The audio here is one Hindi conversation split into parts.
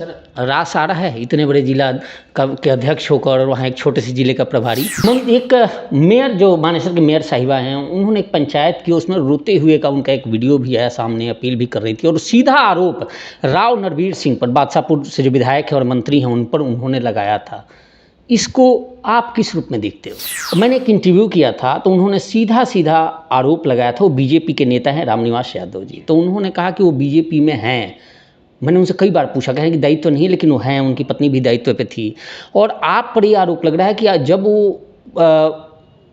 सर, रास आ रहा है इतने बड़े जिला के अध्यक्ष होकर और वहाँ एक छोटे से जिले का प्रभारी। एक मेयर जो मानेसर के मेयर साहिबा हैं, उन्होंने एक पंचायत की, उसमें रोते हुए का उनका एक वीडियो भी आया सामने, अपील भी कर रही थी और सीधा आरोप राव नरवीर सिंह पर, बादशाहपुर से जो विधायक है और मंत्री हैं उन पर उन्होंने लगाया था। इसको आप किस रूप में देखते हो? मैंने एक इंटरव्यू किया था तो उन्होंने सीधा सीधा आरोप लगाया था। वो बीजेपी के नेता हैं रामनिवास यादव जी, तो उन्होंने कहा कि वो बीजेपी में हैं। मैंने उनसे कई बार पूछा, कहें कि दायित्व नहीं, लेकिन वो हैं, उनकी पत्नी भी दायित्व पे थी। और आप पर ये आरोप लग रहा है कि जब वो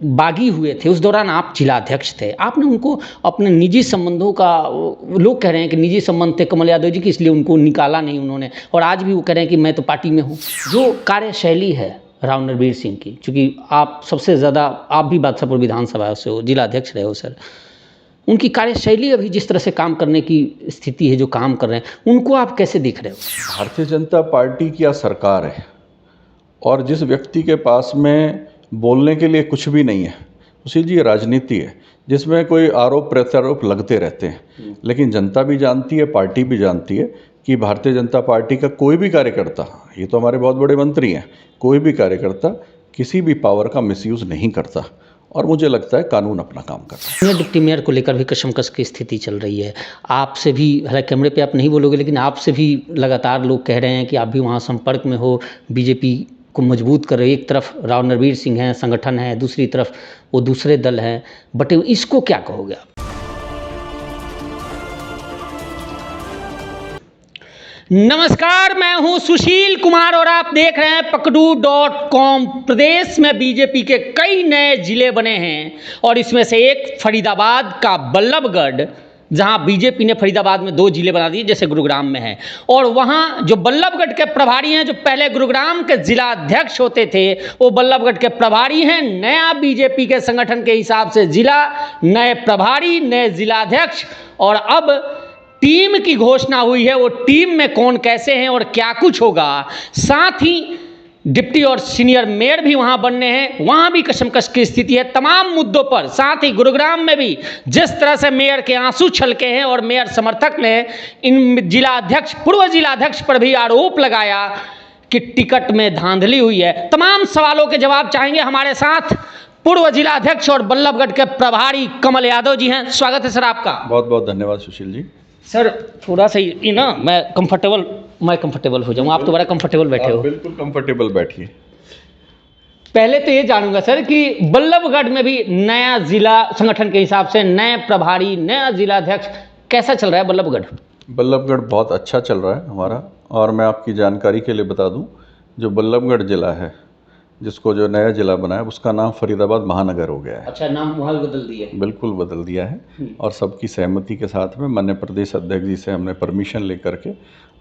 बागी हुए थे उस दौरान आप जिलाध्यक्ष थे, आपने उनको अपने निजी संबंधों का, लोग कह रहे हैं कि निजी संबंध थे कमल यादव जी की, इसलिए उनको निकाला नहीं उन्होंने, और आज भी वो कह रहे हैं कि मैं तो पार्टी में हूँ। जो कार्यशैली है राव नरवीर सिंह की, चूँकि आप सबसे ज़्यादा, आप भी बादशाहपुर विधानसभा से हो, जिलाध्यक्ष रहे हो सर, उनकी कार्यशैली अभी जिस तरह से काम करने की स्थिति है, जो काम कर रहे हैं, उनको आप कैसे देख रहे हो? भारतीय जनता पार्टी की सरकार है और जिस व्यक्ति के पास में बोलने के लिए कुछ भी नहीं है, सुशील जी, ये राजनीति है जिसमें कोई आरोप प्रत्यारोप लगते रहते हैं। लेकिन जनता भी जानती है, पार्टी भी जानती है कि भारतीय जनता पार्टी का कोई भी कार्यकर्ता, ये तो हमारे बहुत बड़े मंत्री हैं, कोई भी कार्यकर्ता किसी भी पावर का मिसयूज़ नहीं करता और मुझे लगता है कानून अपना काम करता है। डिप्टी मेयर को लेकर भी कशमकश की स्थिति चल रही है। आपसे भी, हालांकि कैमरे पे आप नहीं बोलोगे, लेकिन आपसे भी लगातार लोग कह रहे हैं कि आप भी वहाँ संपर्क में हो, बीजेपी को मजबूत कर रहे हो। एक तरफ राव नरवीर सिंह हैं, संगठन है, दूसरी तरफ वो दूसरे दल हैं, बट इसको क्या कहोगे आप? नमस्कार, मैं हूं सुशील कुमार और आप देख रहे हैं पकड़ू.com। प्रदेश में बीजेपी के कई नए जिले बने हैं और इसमें से एक फरीदाबाद का बल्लभगढ़, जहां बीजेपी ने फरीदाबाद में 2 जिले बना दिए, जैसे गुरुग्राम में है। और वहां जो बल्लभगढ़ के प्रभारी हैं, जो पहले गुरुग्राम के जिला अध्यक्ष होते थे, वो बल्लभगढ़ के प्रभारी हैं। नया बीजेपी के संगठन के हिसाब से जिला, नए प्रभारी, नए जिलाध्यक्ष, और अब टीम की घोषणा हुई है। वो टीम में कौन कैसे हैं और क्या कुछ होगा, साथ ही डिप्टी और सीनियर मेयर भी वहां बनने हैं, वहां भी कशमकश की स्थिति है तमाम मुद्दों पर। साथ ही गुरुग्राम में भी जिस तरह से मेयर के आंसू छलके हैं और मेयर समर्थक ने इन जिलाध्यक्ष, पूर्व जिलाध्यक्ष पर भी आरोप लगाया कि टिकट में धांधली हुई है। तमाम सवालों के जवाब चाहेंगे। हमारे साथ पूर्व जिलाध्यक्ष और बल्लभगढ़ के प्रभारी कमल यादव जी हैं। स्वागत है सर आपका। बहुत बहुत धन्यवाद सुशील जी। सर, थोड़ा सा ही ना, मैं कंफर्टेबल हो जाऊँ, आप तो बड़ा कंफर्टेबल बैठे हो। बिल्कुल कंफर्टेबल बैठिए। पहले तो ये जानूंगा सर कि बल्लभगढ़ में भी नया जिला संगठन के हिसाब से नए प्रभारी, नया जिलाध्यक्ष, कैसा चल रहा है बल्लभगढ़? बल्लभगढ़ बहुत अच्छा चल रहा है हमारा। और मैं आपकी जानकारी के लिए बता दूं, जो बल्लभगढ़ जिला है, जिसको जो नया जिला बना है, उसका नाम फरीदाबाद महानगर हो गया है। अच्छा, नाम वहाँ भी बदल दिया है? बिल्कुल बदल दिया है और सबकी सहमति के साथ में माननीय प्रदेश अध्यक्ष जी से हमने परमिशन लेकर के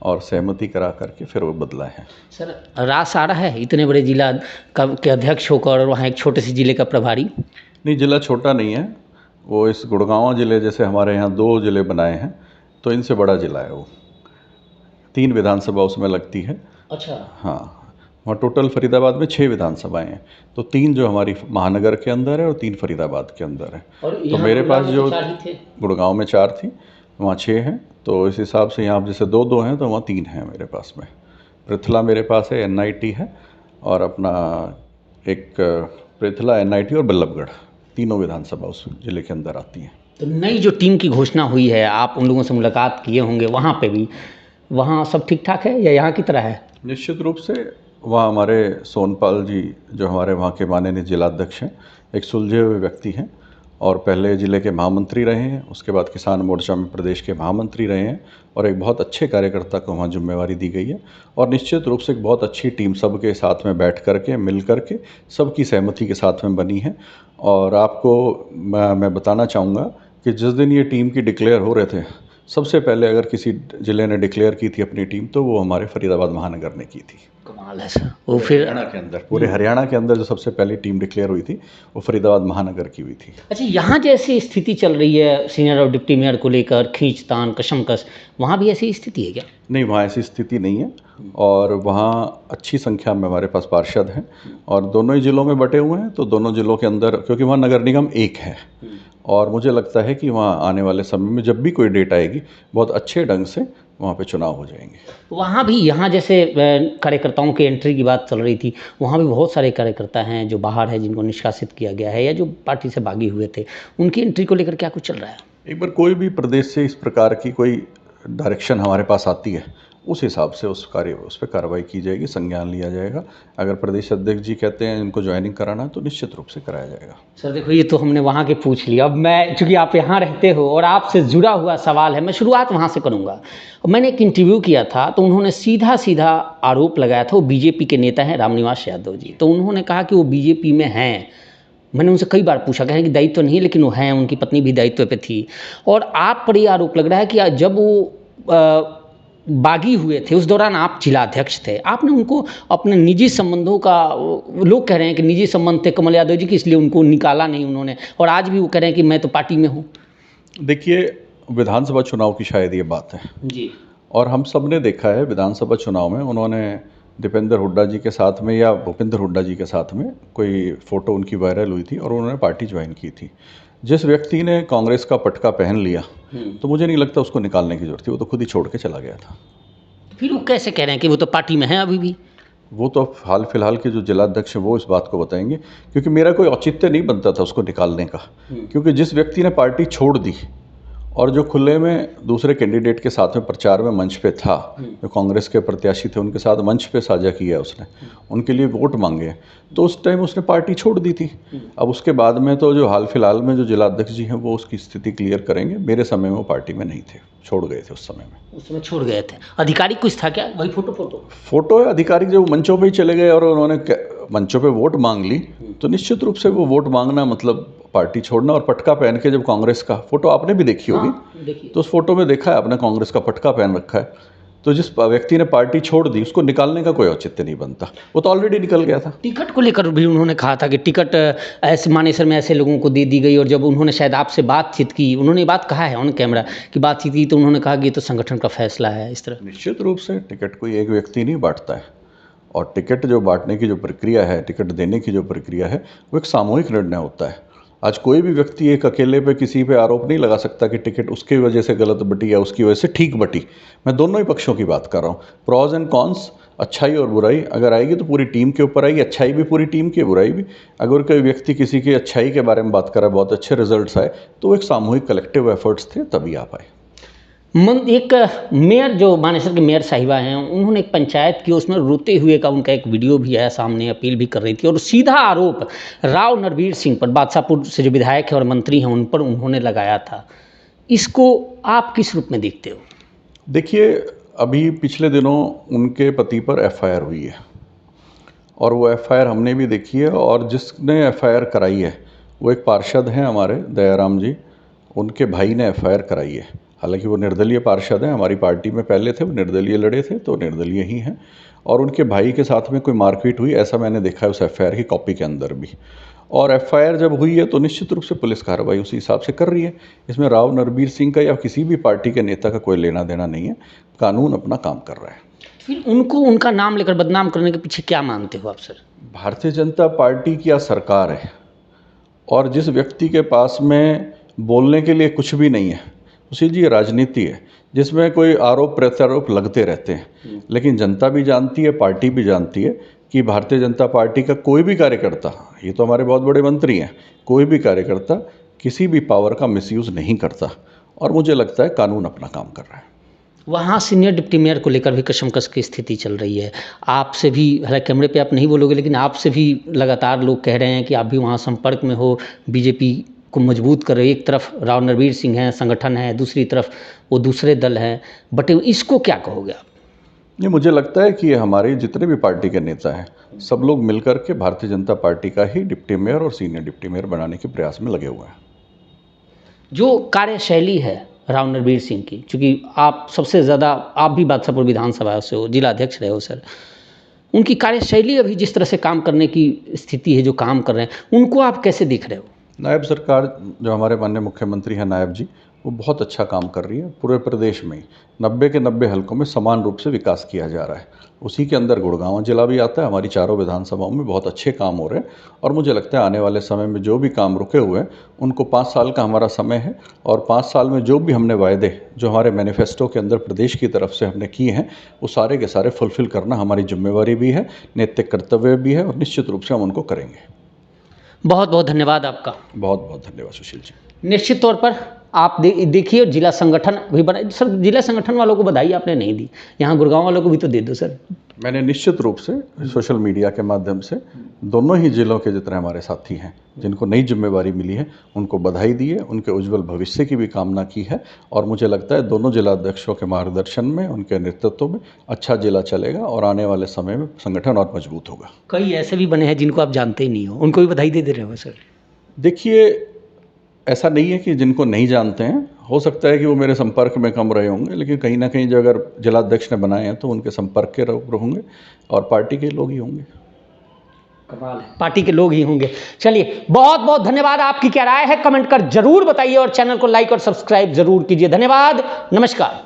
और सहमति करा करके फिर वो बदला है। सर, रास आ रहा है इतने बड़े जिला के अध्यक्ष होकर और वहाँ एक छोटे से जिले का प्रभारी? नहीं, जिला छोटा नहीं है वो। इस गुड़गांव जिले जैसे हमारे यहाँ 2 जिले बनाए हैं, तो इनसे बड़ा जिला है वो। 3 विधानसभा उसमें लगती है। अच्छा। हाँ, वहाँ टोटल फरीदाबाद में 6 विधानसभाएं हैं, तो 3 जो हमारी महानगर के अंदर है और 3 फरीदाबाद के अंदर है। तो मेरे पास जो गुड़गांव में 4 थी, वहाँ 6 हैं, तो इस हिसाब से यहाँ जैसे 2-2 हैं तो वहाँ 3 हैं मेरे पास में। पृथला मेरे पास है, NIT है, और अपना एक पृथला, NIT और बल्लभगढ़, तीनों विधानसभा उस जिले के अंदर आती हैं। तो नई जो टीम की घोषणा हुई है, आप उन लोगों से मुलाकात किए होंगे, वहाँ पे भी, वहाँ सब ठीक ठाक है या यहाँ की तरह है? निश्चित रूप से वहाँ हमारे सोनपाल जी, जो हमारे वहाँ के माननीय जिलाध्यक्ष हैं, एक सुलझे हुए व्यक्ति हैं और पहले ज़िले के महामंत्री रहे हैं, उसके बाद किसान मोर्चा में प्रदेश के महामंत्री रहे हैं और एक बहुत अच्छे कार्यकर्ता को वहाँ जिम्मेवारी दी गई है। और निश्चित रूप से एक बहुत अच्छी टीम सबके साथ में बैठ कर के, मिल कर के, सबकी सहमति के साथ में बनी है। और आपको मैं बताना चाहूँगा कि जिस दिन ये टीम की डिक्लेयर हो रहे थे, सबसे पहले अगर किसी ज़िले ने डिक्लेयर की थी अपनी टीम, तो वो हमारे फरीदाबाद महानगर ने की थी। कमाल है सर। वो फिर हरियाणा के अंदर, पूरे हरियाणा के अंदर जो सबसे पहली टीम डिक्लेयर हुई थी, वो फरीदाबाद महानगर की हुई थी। अच्छा, यहाँ जैसी स्थिति चल रही है सीनियर और डिप्टी मेयर को लेकर, खींचतान, कशमकश, वहाँ भी ऐसी स्थिति है क्या? नहीं, वहाँ ऐसी स्थिति नहीं है और वहाँ अच्छी संख्या में हमारे पास पार्षद हैं और दोनों ही ज़िलों में बटे हुए हैं। तो दोनों ज़िलों के अंदर, क्योंकि वहाँ नगर निगम एक है, और मुझे लगता है कि वहाँ आने वाले समय में जब भी कोई डेट आएगी, बहुत अच्छे ढंग से वहाँ पे चुनाव हो जाएंगे। वहाँ भी यहाँ जैसे कार्यकर्ताओं की एंट्री की बात चल रही थी, वहाँ भी बहुत सारे कार्यकर्ता हैं जो बाहर है, जिनको निष्कासित किया गया है या जो पार्टी से भागे हुए थे, उनकी एंट्री को लेकर क्या कुछ चल रहा है? एक बार कोई भी प्रदेश से इस प्रकार की कोई डायरेक्शन हमारे पास आती है, उस हिसाब से उस पर कार्रवाई की जाएगी, संज्ञान लिया जाएगा। अगर प्रदेश अध्यक्ष जी कहते हैं इनको ज्वाइनिंग कराना है तो निश्चित रूप से कराया जाएगा। सर देखो, ये तो हमने वहाँ के पूछ लिया। अब मैं, चूँकि आप यहाँ रहते हो और आपसे जुड़ा हुआ सवाल है, मैं शुरुआत वहाँ से करूँगा। मैंने एक इंटरव्यू किया था तो उन्होंने सीधा सीधा आरोप लगाया था, वो बीजेपी के नेता हैं रामनिवास यादव जी, तो उन्होंने कहा कि वो बीजेपी में हैं। मैंने उनसे कई बार पूछा, कहें कि दायित्व नहीं, लेकिन वो हैं, उनकी पत्नी भी दायित्व पे थी। और आप पर ये आरोप लग रहा है कि जब वो बागी हुए थे उस दौरान आप जिलाध्यक्ष थे, आपने उनको अपने निजी संबंधों का, लोग कह रहे हैं कि निजी संबंध थे कमल यादव जी की, इसलिए उनको निकाला नहीं उन्होंने, और आज भी वो कह रहे हैं कि मैं तो पार्टी में हूँ। देखिए, विधानसभा चुनाव की शायद ये बात है जी। और हम सब ने देखा है विधानसभा चुनाव में उन्होंने दीपेंद्र हुड्डा जी के साथ में या भूपेंद्र हुड्डा जी के साथ में कोई फ़ोटो उनकी वायरल हुई थी और उन्होंने पार्टी ज्वाइन की थी। जिस व्यक्ति ने कांग्रेस का पटका पहन लिया तो मुझे नहीं लगता उसको निकालने की ज़रूरत थी, वो तो खुद ही छोड़ के चला गया था। फिर वो कैसे कह रहे हैं कि वो तो पार्टी में है अभी भी? वो तो अब हाल फिलहाल के जो जिलाध्यक्ष हैं वो इस बात को बताएंगे, क्योंकि मेरा कोई औचित्य नहीं बनता था उसको निकालने का, क्योंकि जिस व्यक्ति ने पार्टी छोड़ दी और जो खुले में दूसरे कैंडिडेट के साथ में प्रचार में मंच पे था, जो कांग्रेस के प्रत्याशी थे उनके साथ मंच पे साझा किया उसने, उनके लिए वोट मांगे, तो उस टाइम उसने पार्टी छोड़ दी थी। अब उसके बाद में तो जो हाल फिलहाल में जो जिलाध्यक्ष जी हैं वो उसकी स्थिति क्लियर करेंगे। मेरे समय में वो पार्टी में नहीं थे, छोड़ गए थे उस समय में। उस समय छोड़ गए थे। आधिकारिक कुछ था क्या, वही फोटो है आधिकारिक, जो मंचों पे ही चले गए और उन्होंने मंचों पे वोट मांग ली, तो निश्चित रूप से वो वोट मांगना मतलब पार्टी छोड़ना। और पटका पहन के जब कांग्रेस का फोटो आपने भी देखी होगी, तो उस फोटो में देखा है आपने कांग्रेस का पटका पहन रखा है, तो जिस व्यक्ति ने पार्टी छोड़ दी उसको निकालने का कोई औचित्य नहीं बनता, वो तो ऑलरेडी निकल गया था। टिकट को लेकर भी उन्होंने कहा था कि टिकट ऐसे मानेसर में ऐसे लोगों को दे दी गई, और जब उन्होंने शायद आपसे बातचीत की, उन्होंने ये बात कहा है ऑन कैमरा कि बातचीत की, तो उन्होंने कहा कि ये तो संगठन का फैसला है इस तरह। निश्चित रूप से टिकट कोई एक व्यक्ति नहीं बांटता है, और टिकट जो बांटने की जो प्रक्रिया है, टिकट देने की जो प्रक्रिया है, वो एक सामूहिक निर्णय होता है। आज कोई भी व्यक्ति एक अकेले पे किसी पे आरोप नहीं लगा सकता कि टिकट उसकी वजह से गलत बटी या उसकी वजह से ठीक बटी। मैं दोनों ही पक्षों की बात कर रहा हूँ, प्रॉज एंड कॉन्स, अच्छाई और बुराई अगर आएगी तो पूरी टीम के ऊपर आएगी, अच्छाई भी पूरी टीम की, बुराई भी। अगर कोई व्यक्ति किसी की अच्छाई के बारे में बात कर रहा है, बहुत अच्छे रिजल्ट्स आए, तो वो एक सामूहिक कलेक्टिव एफर्ट्स थे, तभी आ पाए। एक मेयर जो मानेसर के मेयर साहिबा हैं, उन्होंने एक पंचायत की, उसमें रोते हुए का उनका एक वीडियो भी आया सामने, अपील भी कर रही थी, और सीधा आरोप राव नरवीर सिंह पर, बादशाहपुर से जो विधायक है और मंत्री हैं, उन पर उन्होंने लगाया था। इसको आप किस रूप में देखते हो? देखिए, अभी पिछले दिनों उनके पति पर एफआईआर हुई है और वो एफआईआर हमने भी देखी है, और जिसने एफआईआर कराई है वो एक पार्षद हैं हमारे, दयाराम जी, उनके भाई ने एफआईआर कराई है। हालांकि वो निर्दलीय पार्षद हैं, हमारी पार्टी में पहले थे, वो निर्दलीय लड़े थे, तो निर्दलीय ही हैं, और उनके भाई के साथ में कोई मारपीट हुई ऐसा मैंने देखा है उस एफआईआर की कॉपी के अंदर भी। और एफआईआर जब हुई है तो निश्चित रूप से पुलिस कार्रवाई उसी हिसाब से कर रही है। इसमें राव नरवीर सिंह का या किसी भी पार्टी के नेता का कोई लेना देना नहीं है, कानून अपना काम कर रहा है। फिर उनको उनका नाम लेकर बदनाम करने के पीछे क्या मानते हो आप सर? भारतीय जनता पार्टी की या सरकार है, और जिस व्यक्ति के पास में बोलने के लिए कुछ भी नहीं है, उसी जी राजनीति है जिसमें कोई आरोप प्रत्यारोप लगते रहते हैं, लेकिन जनता भी जानती है, पार्टी भी जानती है कि भारतीय जनता पार्टी का कोई भी कार्यकर्ता, ये तो हमारे बहुत बड़े मंत्री हैं, कोई भी कार्यकर्ता किसी भी पावर का मिसयूज़ नहीं करता, और मुझे लगता है कानून अपना काम कर रहा है। वहाँ सीनियर डिप्टी मेयर को लेकर भी कशमकश की स्थिति चल रही है। आपसे भी, हालांकि कैमरे पे आप नहीं बोलोगे, लेकिन आपसे भी लगातार लोग कह रहे हैं कि आप भी वहाँ संपर्क में हो, बीजेपी को मजबूत कर रहे हो। एक तरफ राव नरवीर सिंह हैं, संगठन है, दूसरी तरफ वो दूसरे दल हैं, बट इसको क्या कहोगे आप? ये मुझे लगता है कि हमारे जितने भी पार्टी के नेता हैं, सब लोग मिलकर के भारतीय जनता पार्टी का ही डिप्टी मेयर और सीनियर डिप्टी मेयर बनाने के प्रयास में लगे हुए हैं। जो कार्यशैली है राव नरवीर सिंह की, चूँकि आप सबसे ज़्यादा, आप भी बादशाहपुर विधानसभा से हो, जिला अध्यक्ष रहे हो सर, उनकी कार्यशैली अभी जिस तरह से काम करने की स्थिति है, जो काम कर रहे हैं, उनको आप कैसे देख रहे हो? नायब सरकार जो हमारे माननीय मुख्यमंत्री हैं नायब जी, वो बहुत अच्छा काम कर रही है। पूरे प्रदेश में 90 के 90 हलकों में समान रूप से विकास किया जा रहा है। उसी के अंदर गुड़गांव जिला भी आता है। हमारी चारों विधानसभाओं में बहुत अच्छे काम हो रहे हैं और मुझे लगता है आने वाले समय में जो भी काम रुके हुए हैं उनको 5 साल का हमारा समय है और 5 साल में जो भी हमने वायदे जो हमारे मैनिफेस्टो के अंदर प्रदेश की तरफ से हमने किए हैं वो सारे के सारे फुलफिल करना हमारी जिम्मेवारी भी है, नैतिक कर्तव्य भी है और निश्चित रूप से हम उनको करेंगे। बहुत बहुत धन्यवाद आपका। बहुत बहुत धन्यवाद सुशील जी। निश्चित तौर पर आप देखिए जिला संगठन भी बना। सर जिला संगठन वालों को बधाई आपने नहीं दी, यहाँ गुड़गांव वालों को भी तो दे दो सर। मैंने निश्चित रूप से सोशल मीडिया के माध्यम से दोनों ही जिलों के जितने हमारे साथी हैं जिनको नई जिम्मेवारी मिली है उनको बधाई दी है, उनके उज्जवल भविष्य की भी कामना की है और मुझे लगता है दोनों जिलाध्यक्षों के मार्गदर्शन में, उनके नेतृत्व में अच्छा जिला चलेगा और आने वाले समय में संगठन और मजबूत होगा। कई ऐसे भी बने हैं जिनको आप जानते ही नहीं हो, उनको भी बधाई दे रहे हो सर? देखिए, ऐसा नहीं है कि जिनको नहीं जानते हैं, हो सकता है कि वो मेरे संपर्क में कम रहे होंगे, लेकिन कहीं ना कहीं जो अगर जिलाध्यक्ष ने बनाए हैं तो उनके संपर्क के होंगे और पार्टी के लोग ही होंगे। कमाल है, पार्टी के लोग ही होंगे। चलिए बहुत बहुत धन्यवाद। आपकी क्या राय है कमेंट कर जरूर बताइए और चैनल को लाइक और सब्सक्राइब जरूर कीजिए। धन्यवाद, नमस्कार।